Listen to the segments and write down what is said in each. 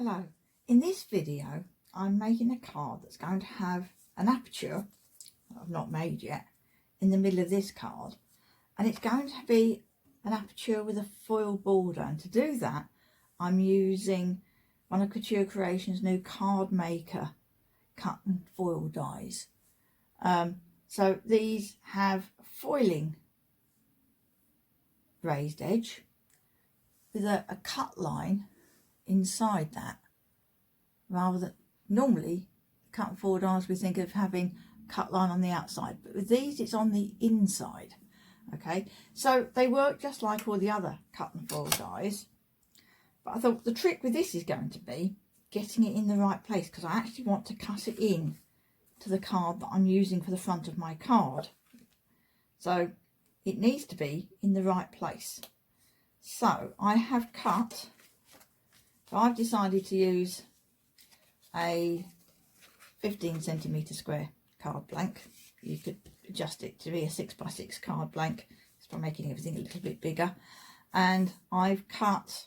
Hello, in this video I'm making a card that's going to have an aperture that I've not made yet in the middle of this card, and it's going to be an aperture with a foil border, and to do that I'm using one of Couture Creations' new Cardmaker cut and foil dies. So these have foiling raised edge with a cut line inside that, rather than normally cut and foil dies we think of having cut line on the outside, but with these it's on the inside. Okay, so they work just like all the other cut and foil dies, but I thought the trick with this is going to be getting it in the right place, because I actually want to cut it in to the card that I'm using for the front of my card, so it needs to be in the right place. So I have cut, so I've decided to use a 15cm square card blank. You could adjust it to be a 6x6 card blank just by making everything a little bit bigger, and I've cut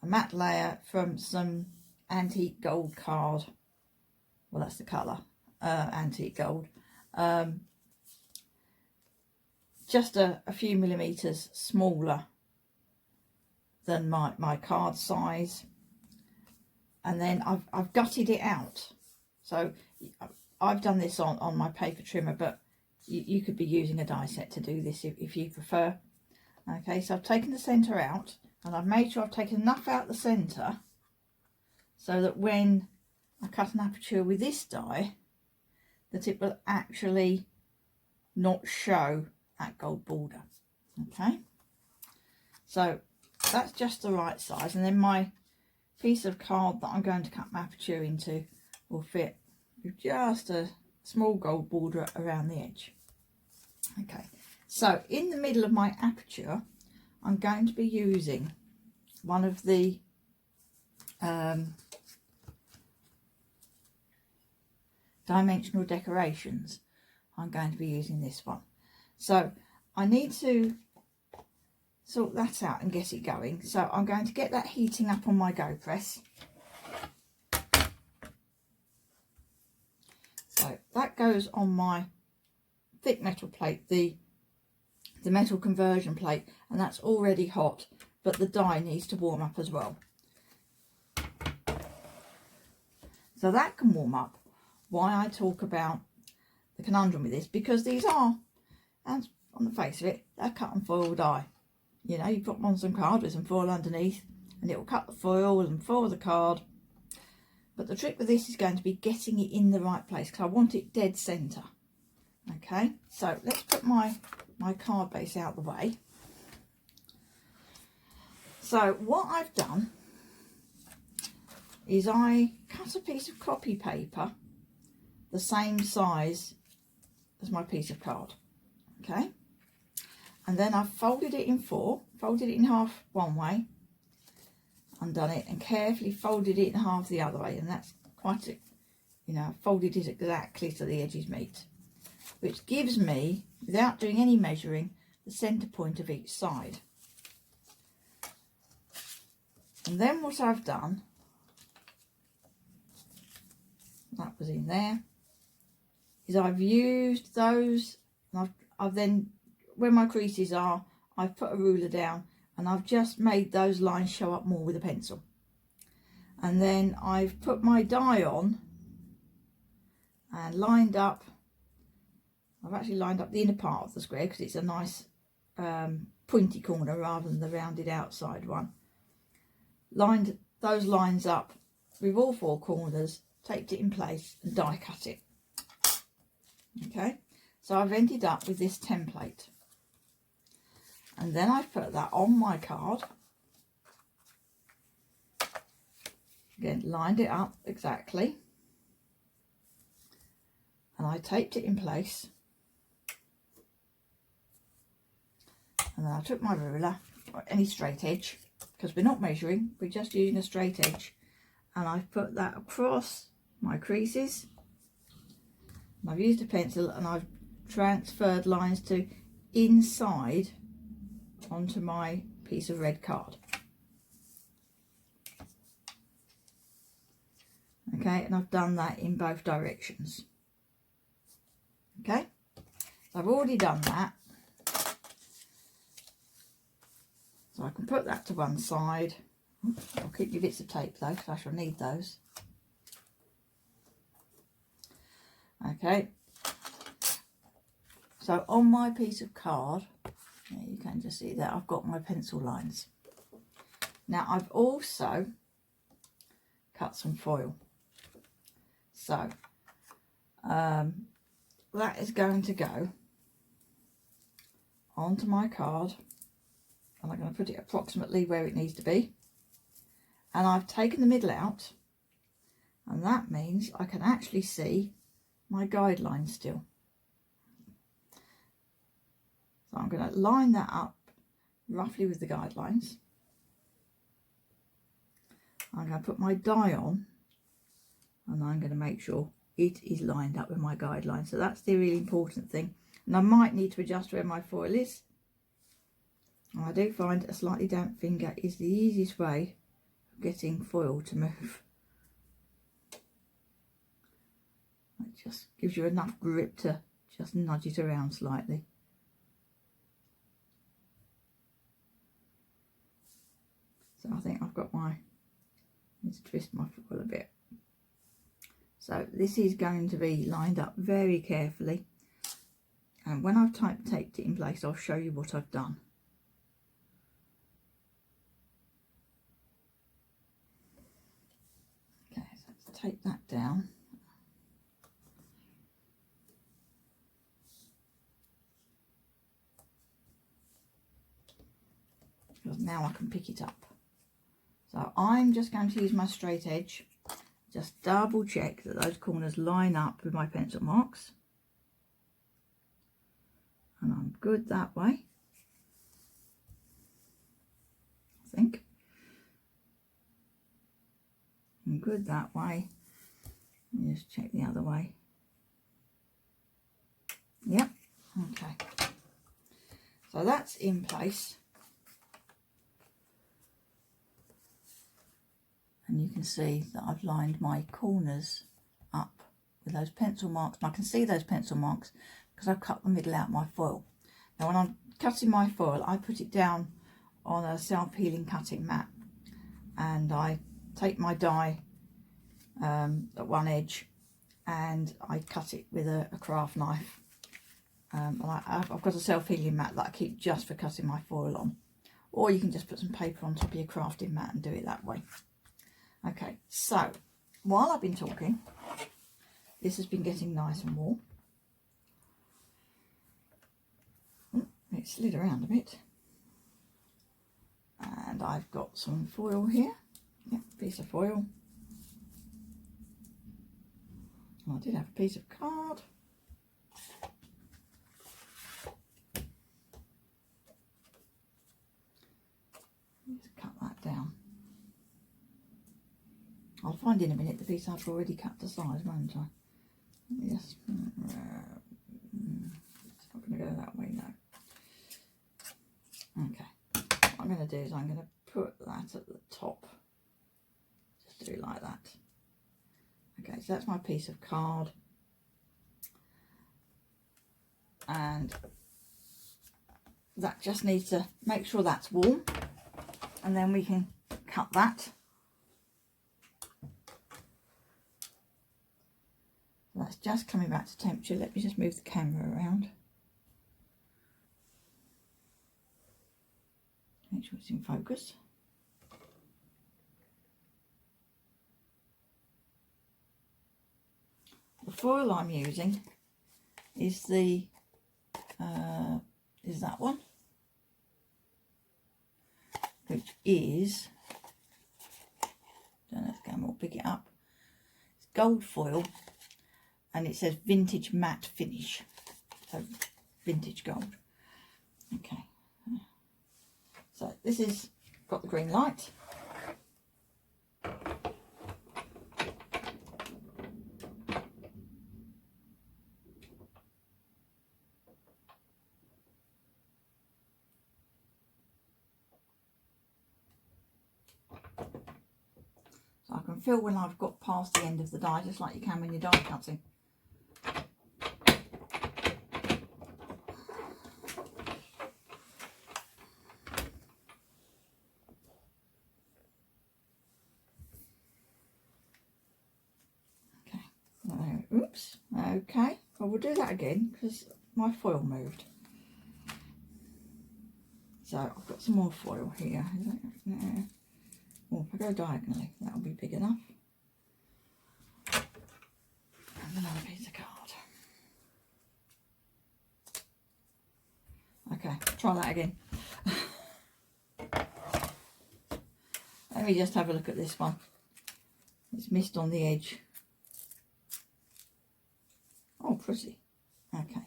a matte layer from some antique gold card. Well, that's the colour, antique gold, just a few millimetres smaller than my card size, and then I've gutted it out. So I've done this on my paper trimmer, but you could be using a die set to do this if you prefer. Okay, so I've taken the centre out, and I've made sure I've taken enough out the centre so that when I cut an aperture with this die, that it will actually not show that gold border. Okay, so that's just the right size, and then my piece of card that I'm going to cut my aperture into will fit with just a small gold border around the edge. Okay, so in the middle of my aperture I'm going to be using one of the dimensional decorations. I'm going to be using this one, so I need to sort that out and get it going. So I'm going to get that heating up on my go press. So that goes on my thick metal plate, the metal conversion plate, and that's already hot, but the die needs to warm up as well. So that can warm up. Why I talk about the conundrum with this, because these are, and on the face of it, they're cut and foil die. You know, you put them on some card with some foil underneath and it will cut the foil and foil the card. But the trick with this is going to be getting it in the right place, because I want it dead centre. Okay, so let's put my card base out the way. So what I've done is I cut a piece of copy paper the same size as my piece of card. Okay, and then I've folded it in four, folded it in half one way, undone it, and carefully folded it in half the other way, and that's quite a, you know, folded it exactly so the edges meet, which gives me, without doing any measuring, the centre point of each side. And then what I've done, that was in there, is I've used those, and I've then, where my creases are, I've put a ruler down and I've just made those lines show up more with a pencil. And then I've put my die on and lined up, I've actually lined up the inner part of the square because it's a nice pointy corner rather than the rounded outside one. Lined those lines up with all four corners, taped it in place and die cut it. Okay, so I've ended up with this template, and then I've put that on my card, again lined it up exactly, and I taped it in place, and then I took my ruler, or any straight edge, because we're not measuring, we're just using a straight edge, and I've put that across my creases, and I've used a pencil and I've transferred lines to inside onto my piece of red card. Okay, and I've done that in both directions. Okay, so I've already done that. So I can put that to one side. I'll keep your bits of tape though, because I shall need those. Okay, so on my piece of card, you can just see that I've got my pencil lines. Now I've also cut some foil. So that is going to go onto my card, and I'm going to put it approximately where it needs to be. And I've taken the middle out, and that means I can actually see my guidelines still. So I'm going to line that up roughly with the guidelines. I'm going to put my die on, and I'm going to make sure it is lined up with my guidelines. So that's the really important thing. And I might need to adjust where my foil is. And I do find a slightly damp finger is the easiest way of getting foil to move. It just gives you enough grip to just nudge it around slightly. So I think I've got my, need to twist my foil a bit. So this is going to be lined up very carefully. And when I've taped it in place, I'll show you what I've done. Okay, so let's tape that down. Because now I can pick it up. So I'm just going to use my straight edge. Just double check that those corners line up with my pencil marks. And I'm good that way, I think. I'm good that way. Let me just check the other way. Yep, okay. So that's in place. And you can see that I've lined my corners up with those pencil marks. And I can see those pencil marks because I've cut the middle out of my foil. Now when I'm cutting my foil, I put it down on a self-healing cutting mat, and I take my die at one edge and I cut it with a craft knife. I've got a self-healing mat that I keep just for cutting my foil on, or you can just put some paper on top of your crafting mat and do it that way. Okay, so while I've been talking, this has been getting nice and warm. It slid around a bit. And I've got some foil here. Yep, piece of foil. I did have a piece of card. Just cut that down. I'll find in a minute the piece I've already cut to size, won't I? Yes. It's not going to go that way, no. Okay. What I'm going to do is I'm going to put that at the top. Just do it like that. Okay, so that's my piece of card. And that just needs to make sure that's warm. And then we can cut that. That's just coming back to temperature. Let me just move the camera around. Make sure it's in focus. The foil I'm using is that one, which is, don't know if the camera will pick it up. It's gold foil. And it says vintage matte finish, so vintage gold. Okay, so this is got the green light. So I can can feel when I've got past the end of the die, just like you can when you're die cutting. Okay, oops, okay, well we'll do that again because my foil moved. So I've got some more foil here. Is that, no. Oh, if I go diagonally, that'll be big enough. And another piece of card. Okay, try that again. Let me just have a look at this one. It's missed on the edge. Oh, pretty. Okay,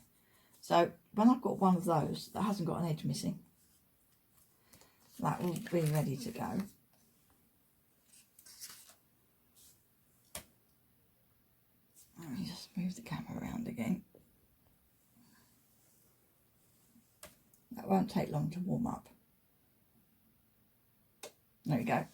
so when I've got one of those that hasn't got an edge missing, that will be ready to go. Let me just move the camera around again. That won't take long to warm up. There we go.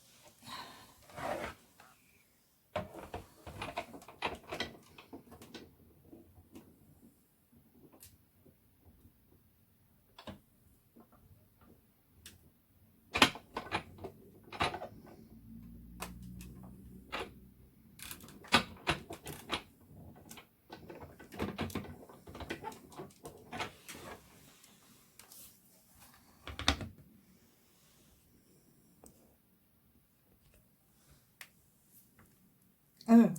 Oh,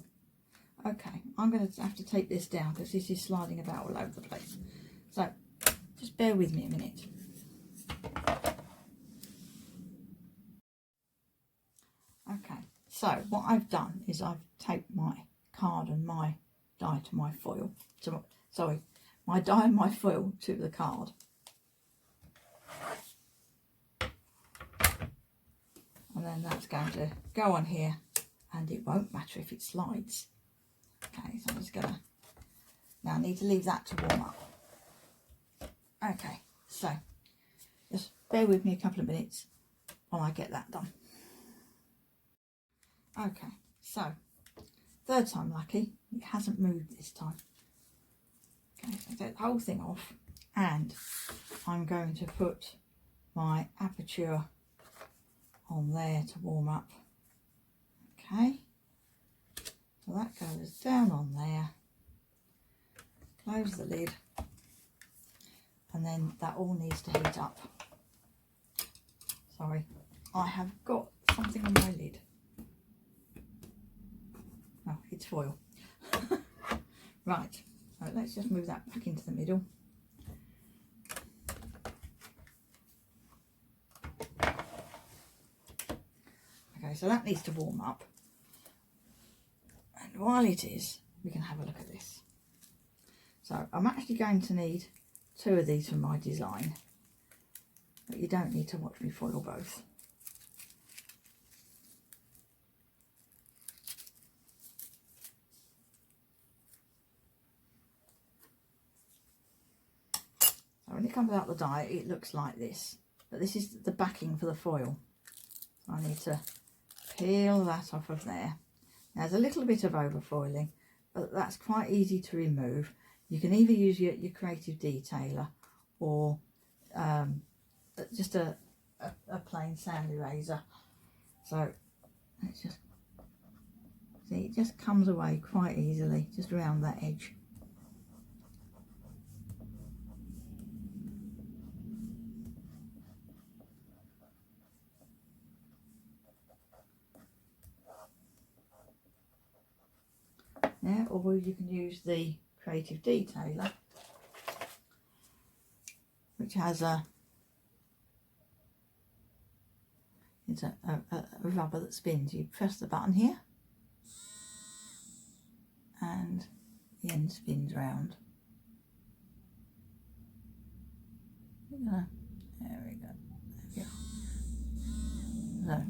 okay, I'm going to have to take this down because this is sliding about all over the place. So, just bear with me a minute. Okay, so what I've done is I've taped my card and my die to my foil. Sorry, my die and my foil to the card. And then that's going to go on here. And it won't matter if it slides. Okay, so I'm just gonna, now I need to leave that to warm up. Okay, so just bear with me a couple of minutes while I get that done. Okay, so third time lucky, it hasn't moved this time. Okay, so take the whole thing off and I'm going to put my Aperture on there to warm up. Okay, so that goes down on there, close the lid, and then that all needs to heat up. Sorry, I have got something on my lid. Oh, it's foil. Right, so let's just move that back into the middle. Okay, so that needs to warm up. And while it is, we can have a look at this. So I'm actually going to need 2 of these for my design, but you don't need to watch me foil both. So when it comes out the die, it looks like this, but this is the backing for the foil. So I need to peel that off of there. There's a little bit of overfoiling, but that's quite easy to remove. You can either use your creative detailer or just a plain sand eraser. So let's just see, it just comes away quite easily, just around that edge. Yeah, or you can use the creative detailer, which has it's a rubber that spins. You press the button here and the end spins round. There we go. There we go. So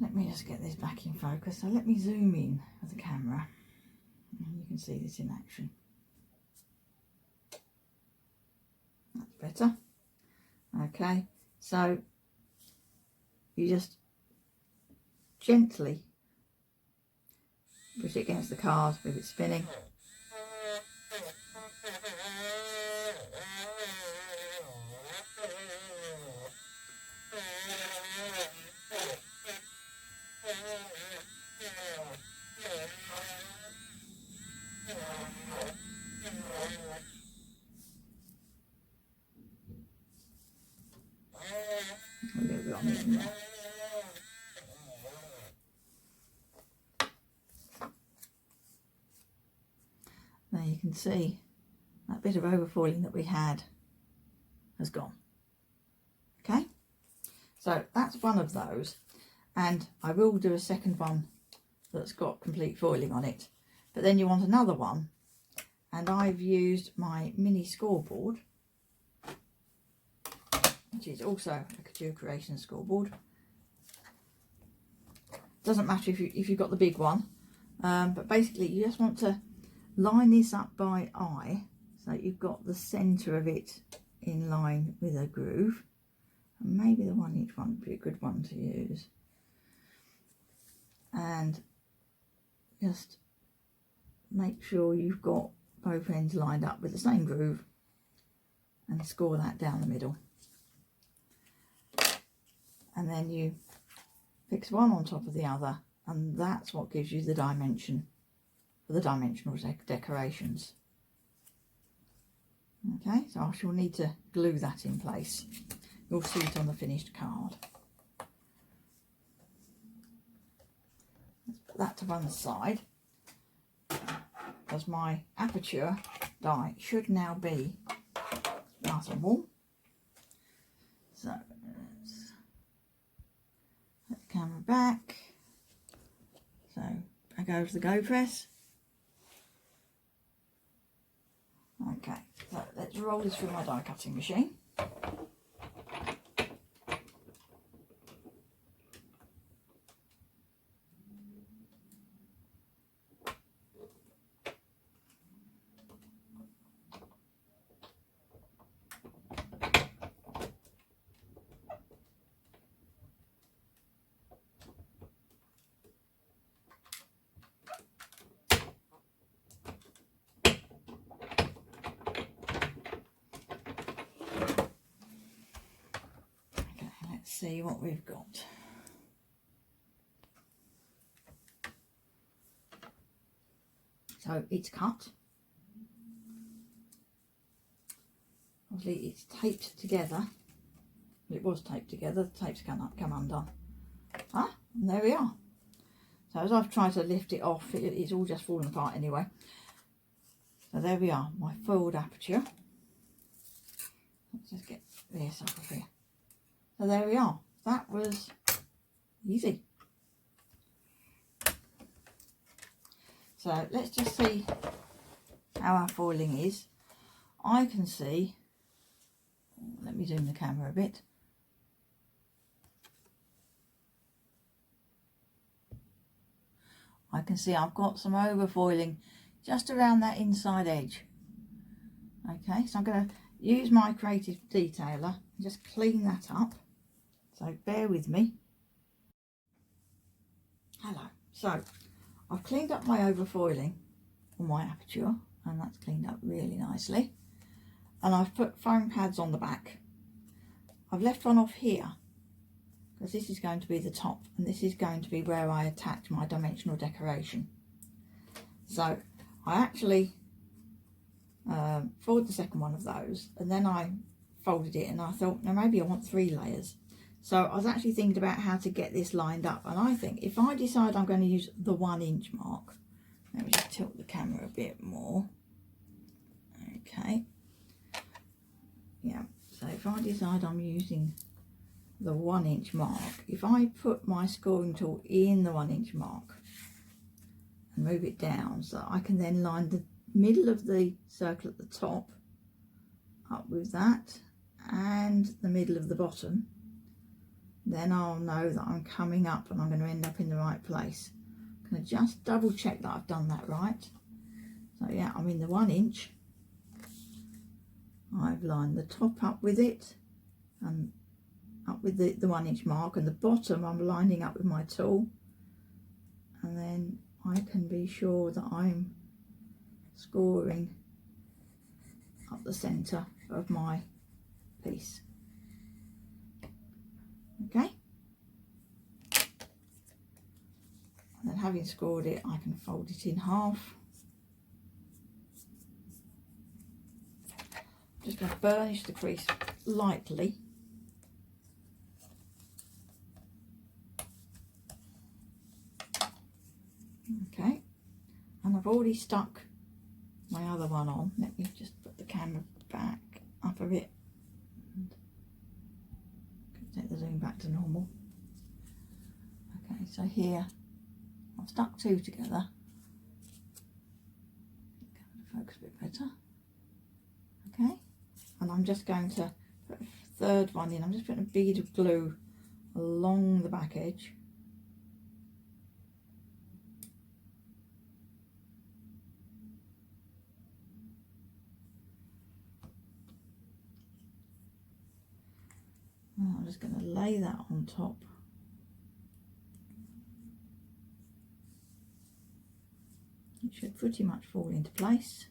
let me just get this back in focus. So let me zoom in with the camera and you can see this in action. That's better. Okay, so you just gently push it against the card if it's spinning. A little bit on the end there. Now you can see that bit of overfoiling that we had has gone. Okay, so that's one of those, and I will do a second one that's got complete foiling on it. But then you want another one, and I've used my mini scoreboard, which is also a Couture Creations scoreboard. Doesn't matter if you've got the big one, but basically you just want to line this up by eye so you've got the centre of it in line with a groove. And maybe the 1 inch one would be a good one to use. And just make sure you've got both ends lined up with the same groove and score that down the middle. And then you fix one on top of the other, and that's what gives you the dimension for the dimensional decorations. Okay, so I shall need to glue that in place. You'll see it on the finished card. Let's put that to one side, because my Aperture die should now be nice and warm. So let's put the camera back. So back over to the Go Press. Okay, so let's roll this through my die cutting machine. See what we've got. So it's cut. Obviously it's taped together. It was taped together, the tape's come undone. Ah, and there we are. So as I've tried to lift it off, it's all just fallen apart anyway. So there we are, my foiled Aperture. Let's just get this off of here. So there we are. That was easy. So let's just see how our foiling is. I can see, let me zoom the camera a bit. I can see I've got some overfoiling just around that inside edge. Okay, so I'm going to use my creative detailer and just clean that up. So bear with me. Hello. So I've cleaned up my overfoiling on my Aperture, and that's cleaned up really nicely. And I've put foam pads on the back. I've left one off here because this is going to be the top, and this is going to be where I attach my dimensional decoration. So I actually folded the second one of those, and then I folded it, and I thought, now maybe I want 3 layers. So I was actually thinking about how to get this lined up, and I think if I decide I'm going to use the 1 inch mark, let me just tilt the camera a bit more. Okay, yeah, so if I decide I'm using the 1 inch mark, if I put my scoring tool in the 1 inch mark and move it down, so I can then line the middle of the circle at the top up with that and the middle of the bottom, then I'll know that I'm coming up and I'm going to end up in the right place. I'm going to just double check that I've done that right. So yeah, I'm in the 1 inch. I've lined the top up with it and up with the 1 inch mark, and the bottom I'm lining up with my tool and then I can be sure that I'm scoring up the centre of my piece. Okay, and then having scored it, I can fold it in half. Just going to burnish the crease lightly. Okay, and I've already stuck my other one on. Let me just put the camera back up a bit. Take the zoom back to normal. Okay, so here I've stuck two together. Focus a bit better. Okay, and I'm just going to put a third one in. I'm just putting a bead of glue along the back edge. And I'm just going to lay that on top. It should pretty much fall into place.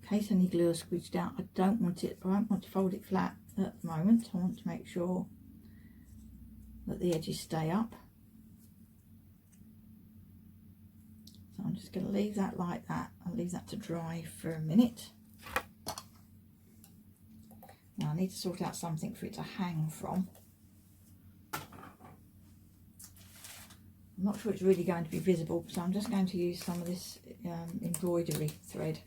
In case any glue is squeezed out, I don't want to fold it flat at the moment. I want to make sure that the edges stay up. So I'm just going to leave that like that. I'll leave that to dry for a minute. Now I need to sort out something for it to hang from. I'm not sure it's really going to be visible, so I'm just going to use some of this embroidery thread.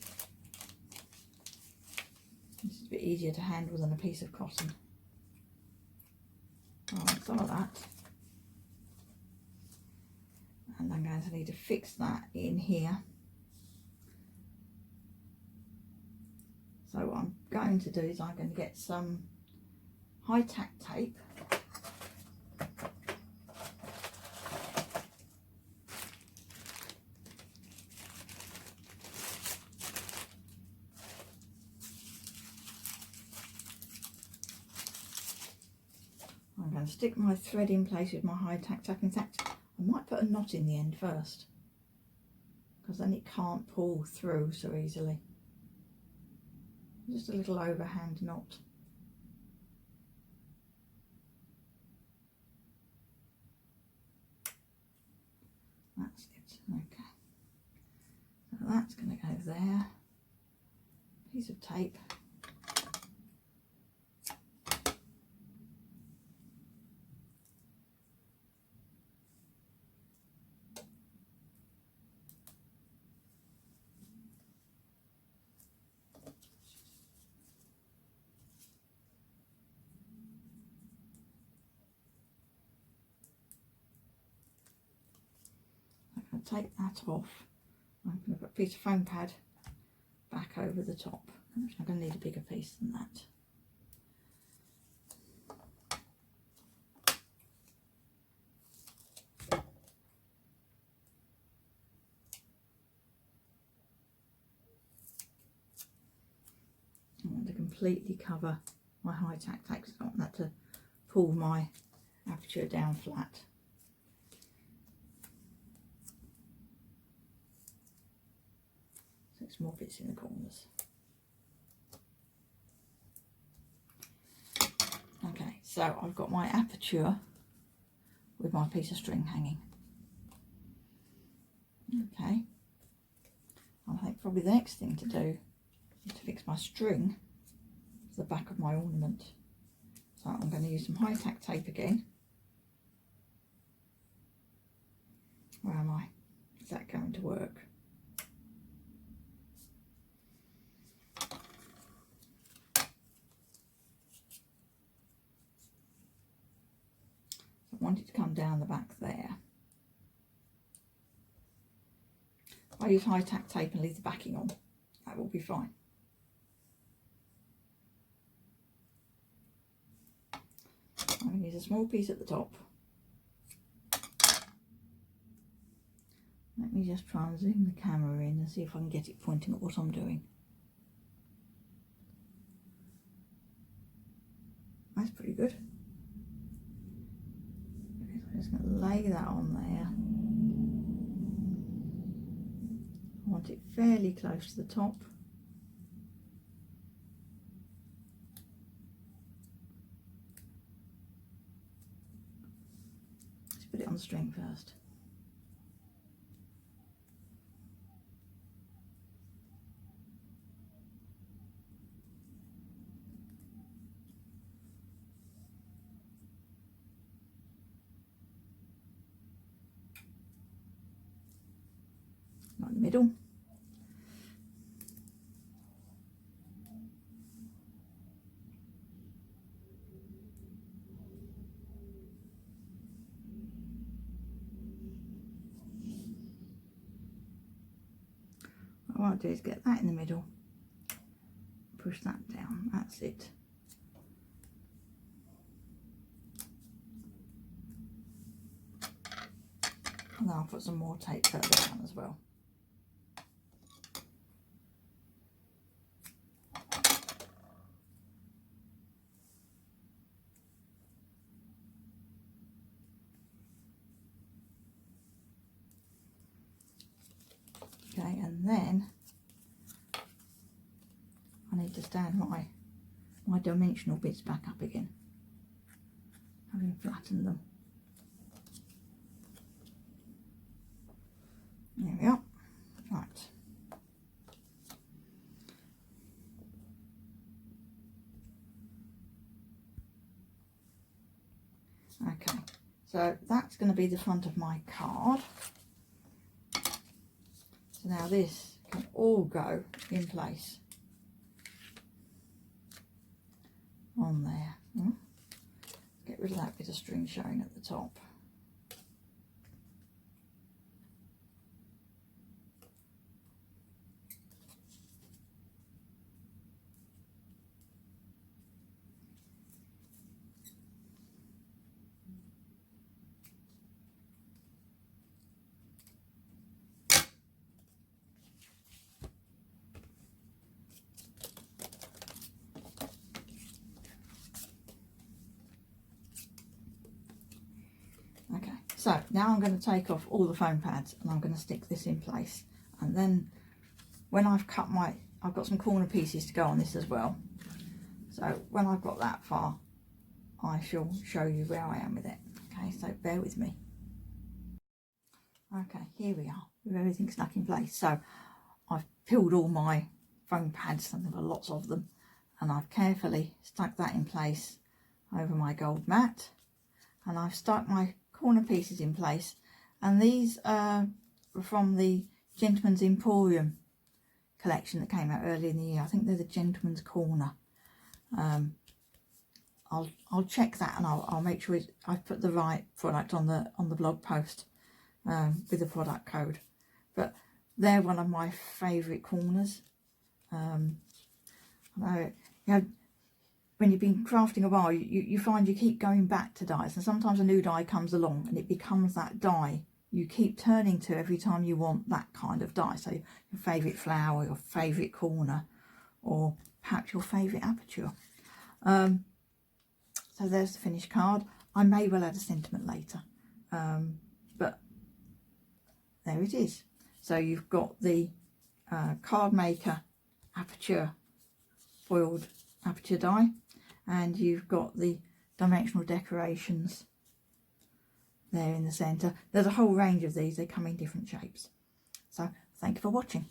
This is a bit easier to handle than a piece of cotton. Some of that. And I'm going to need to fix that in here. So what I'm going to do is I'm going to get some high tack tape. I'm going to stick my thread in place with my high tack tape. In fact, I might put a knot in the end first, because then it can't pull through so easily. Just a little overhand knot. That's it. Okay. So that's going to go there. Piece of tape. Take that off. I'm going to put a piece of foam pad back over the top. I'm going to need a bigger piece than that. I want to completely cover my high tack tape, because I don't want that to pull my aperture down flat. More bits in the corners. Okay, so I've got my aperture with my piece of string hanging. Okay, I think probably the next thing to do is to fix my string to the back of my ornament. So I'm going to use some high tack tape again. Where am I? Is that going to work? I want it to come down the back there. I use high tack tape and leave the backing on. That will be fine. I'm going to use a small piece at the top. Let me just try and zoom the camera in and see if I can get it pointing at what I'm doing. That's pretty good. I'm just going to lay that on there. I want it fairly close to the top. Let's put it on the string first. Not in the middle. What I'll do is get that in the middle, push that down, that's it. And then I'll put some more tape further down as well. Okay, and then I need to stand my dimensional bits back up again, having flattened them. There we are. Right. Okay, so that's going to be the front of my card. So now this can all go in place on there. Get rid of that bit of string showing at the top. Okay, so now I'm going to take off all the foam pads and I'm going to stick this in place, and then when I've cut I've got some corner pieces to go on this as well, so when I've got that far I shall show you where I am with it. Okay, so bear with me. Okay, here we are with everything stuck in place. So I've peeled all my foam pads, and there were lots of them, and I've carefully stuck that in place over my gold mat, and I've stuck my corner pieces in place, and these are from the Gentleman's Emporium collection that came out early in the year. I think they're the Gentleman's Corner. I'll check that, and I'll make sure I've put the right product on the blog post with the product code. But they're one of my favourite corners. You know, when you've been crafting a while, you find you keep going back to dies, and sometimes a new die comes along and it becomes that die you keep turning to every time you want that kind of die. So your favourite flower, your favourite corner, or perhaps your favourite aperture. So there's the finished card. I may well add a sentiment later, but there it is. So you've got the Cardmaker Aperture foiled aperture die, and you've got the dimensional decorations there in the centre. There's a whole range of these. They come in different shapes. So thank you for watching.